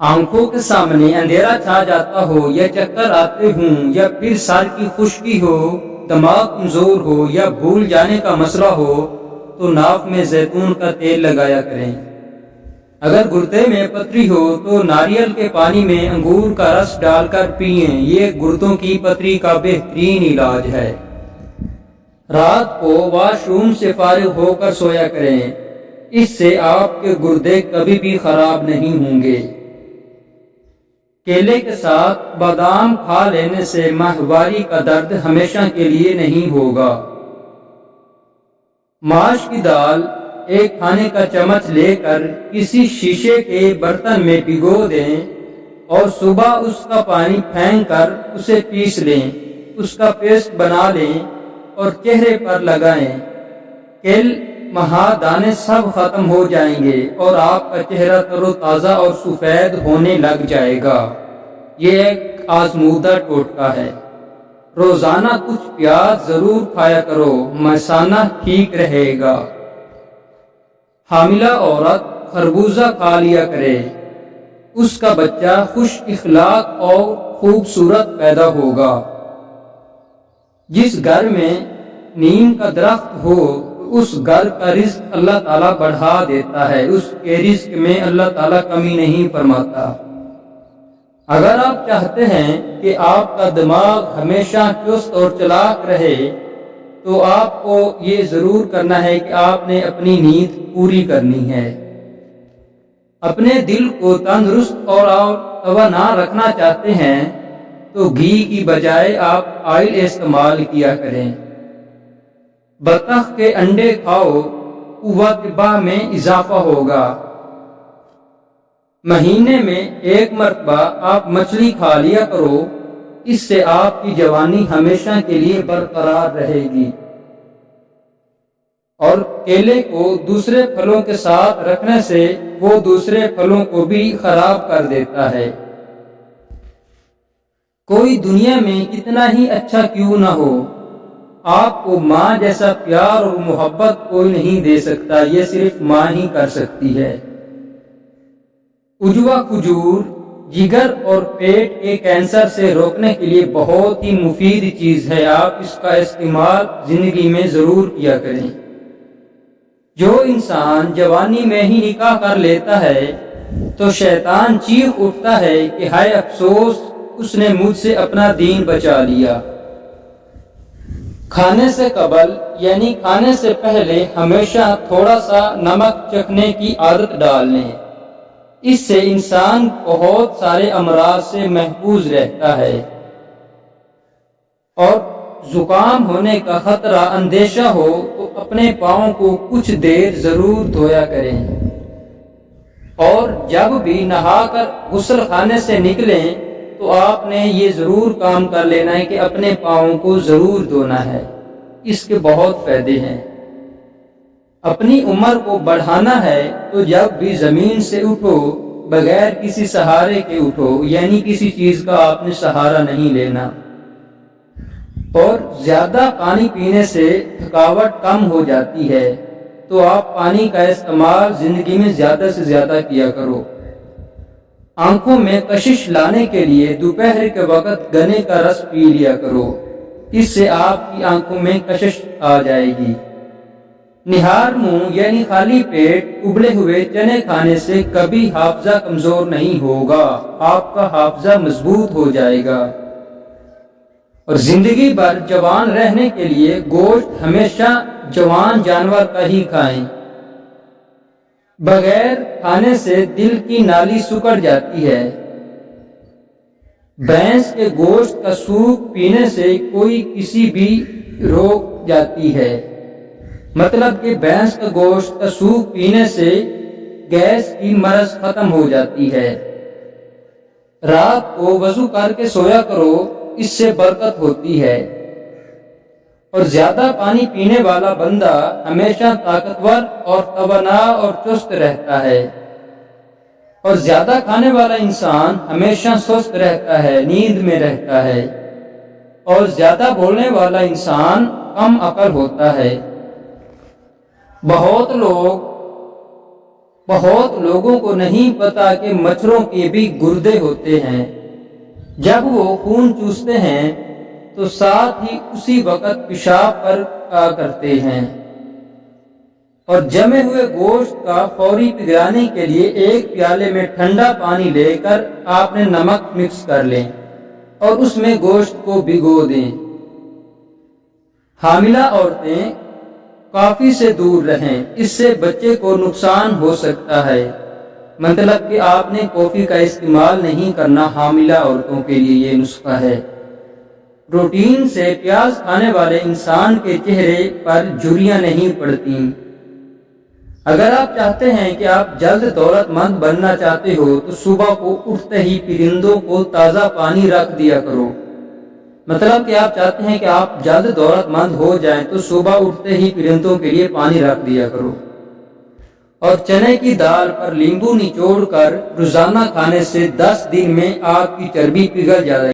آنکھوں کے سامنے اندھیرا چھا جاتا ہو یا چکر آتے ہوں یا پھر سر کی خشکی ہو، دماغ کمزور ہو یا بھول جانے کا مسئلہ ہو تو ناف میں زیتون کا تیل لگایا کریں۔ اگر گردے میں پتھری ہو تو ناریل کے پانی میں انگور کا رس ڈال کر پئیں، یہ گردوں کی پتھری کا بہترین علاج ہے۔ رات کو واش روم سے فارغ ہو کر سویا کریں، اس سے آپ کے گردے کبھی بھی خراب نہیں ہوں گے۔ کیلے کے ساتھ بادام کھا لینے سے ماہواری کا درد ہمیشہ کے لیے نہیں ہوگا۔ ماش کی دال ایک کھانے کا چمچ لے کر کسی شیشے کے برتن میں بھگو دیں اور صبح اس کا پانی پھینک کر اسے پیس لیں، اس کا پیسٹ بنا لیں اور چہرے پر لگائیں۔ کیل مہا دانے سب ختم ہو جائیں گے اور آپ کا چہرہ تر و تازہ اور سفید ہونے لگ جائے گا۔ یہ ایک آزمودہ ٹوٹکا ہے۔ روزانہ کچھ پیاز ضرور کھایا کرو، مثانہ ٹھیک رہے گا۔ حاملہ عورت خربوزہ کھا لیا کرے، اس کا بچہ خوش اخلاق اور خوبصورت پیدا ہوگا۔ جس گھر میں نیم کا درخت ہو اس گھر کا رزق اللہ تعالیٰ بڑھا دیتا ہے، اس کے رزق میں اللہ تعالیٰ کمی نہیں فرماتا۔ اگر آپ چاہتے ہیں کہ آپ کا دماغ ہمیشہ چست اور چلاک رہے تو آپ کو یہ ضرور کرنا ہے کہ آپ نے اپنی نیند پوری کرنی ہے۔ اپنے دل کو تندرست اور توانا رکھنا چاہتے ہیں تو گھی کی بجائے آپ آئل استعمال کیا کریں۔ بطخ کے انڈے کھاؤ، قوت طبع میں اضافہ ہوگا۔ مہینے میں ایک مرتبہ آپ مچھلی کھا لیا کرو، اس سے آپ کی جوانی ہمیشہ کے لیے برقرار رہے گی۔ اور کیلے کو دوسرے پھلوں کے ساتھ رکھنے سے وہ دوسرے پھلوں کو بھی خراب کر دیتا ہے۔ کوئی دنیا میں کتنا ہی اچھا کیوں نہ ہو، آپ کو ماں جیسا پیار اور محبت کوئی نہیں دے سکتا، یہ صرف ماں ہی کر سکتی ہے۔ اجوا کھجور جگر اور پیٹ کے کینسر سے روکنے کے لیے بہت ہی مفید چیز ہے، آپ اس کا استعمال زندگی میں ضرور کیا کریں۔ جو انسان جوانی میں ہی نکاح کر لیتا ہے تو شیطان چیخ اٹھتا ہے کہ ہائے افسوس، اس نے مجھ سے اپنا دین بچا لیا۔ کھانے سے قبل یعنی کھانے سے پہلے ہمیشہ تھوڑا سا نمک چکھنے کی عادت ڈال لیں، اس سے انسان بہت سارے امراض سے محفوظ رہتا ہے۔ اور زکام ہونے کا خطرہ اندیشہ ہو تو اپنے پاؤں کو کچھ دیر ضرور دھویا کریں، اور جب بھی نہا کر غسل خانے سے نکلیں تو آپ نے یہ ضرور کام کر لینا ہے کہ اپنے پاؤں کو ضرور دھونا ہے، اس کے بہت فائدے ہیں۔ اپنی عمر کو بڑھانا ہے تو جب بھی زمین سے اٹھو بغیر کسی سہارے کے اٹھو، یعنی کسی چیز کا آپ نے سہارا نہیں لینا۔ اور زیادہ پانی پینے سے تھکاوٹ کم ہو جاتی ہے، تو آپ پانی کا استعمال زندگی میں زیادہ سے زیادہ کیا کرو۔ آنکھوں میں کشش لانے کے لیے دوپہر کے وقت گنے کا رس پی لیا کرو، اس سے آپ کی آنکھوں میں کشش آ جائے گی۔ نہار منہ یعنی خالی پیٹ ابلے ہوئے چنے کھانے سے کبھی حافظہ کمزور نہیں ہوگا، آپ کا حافظہ مضبوط ہو جائے گا۔ اور زندگی بھر جوان رہنے کے لیے گوشت ہمیشہ جوان جانور کا ہی کھائیں۔ بغیر کھانے سے دل کی نالی سکڑ جاتی ہے۔ بھینس کے گوشت کا سوپ پینے سے کوئی کسی بھی روک جاتی ہے، مطلب کہ بھینس کا گوشت کا سوپ پینے سے گیس کی مرض ختم ہو جاتی ہے۔ رات کو وضو کر کے سویا کرو، اس سے برکت ہوتی ہے۔ اور زیادہ پانی پینے والا بندہ ہمیشہ طاقتور اور توانا اور چست رہتا ہے، اور زیادہ کھانے والا انسان ہمیشہ سست رہتا ہے، نیند میں رہتا ہے، اور زیادہ بولنے والا انسان کم عقل ہوتا ہے۔ بہت لوگوں کو نہیں پتا کہ مچھروں کے بھی گردے ہوتے ہیں، جب وہ خون چوستے ہیں تو ساتھ ہی اسی وقت پیشاب پر کرتے ہیں، اور جمے ہوئے گوشت کا فوری پگھلانے کے لیے ایک پیالے میں ٹھنڈا پانی لے کر آپ نے نمک مکس کر لیں اور اس میں گوشت کو بھگو دیں۔ حاملہ عورتیں کافی سے دور رہیں، اس سے بچے کو نقصان ہو سکتا ہے۔ مطلب کہ آپ نے کافی کا استعمال نہیں کرنا، حاملہ عورتوں کے لیے یہ نسخہ ہے۔ روٹین سے پیاز کھانے والے انسان کے چہرے پر جھریاں نہیں پڑتی۔ اگر آپ چاہتے ہیں کہ آپ جلد دولت مند بننا چاہتے ہو تو صبح کو اٹھتے ہی پرندوں کو تازہ پانی رکھ دیا کرو۔ مطلب کہ آپ چاہتے ہیں کہ آپ جلد دولت مند ہو جائیں تو صبح اٹھتے ہی پرندوں کے لیے پانی رکھ دیا کرو، اور چنے کی دال پر لیمبو نچوڑ کر روزانہ کھانے سے 10 دن میں آپ کی چربی پگھل جائے۔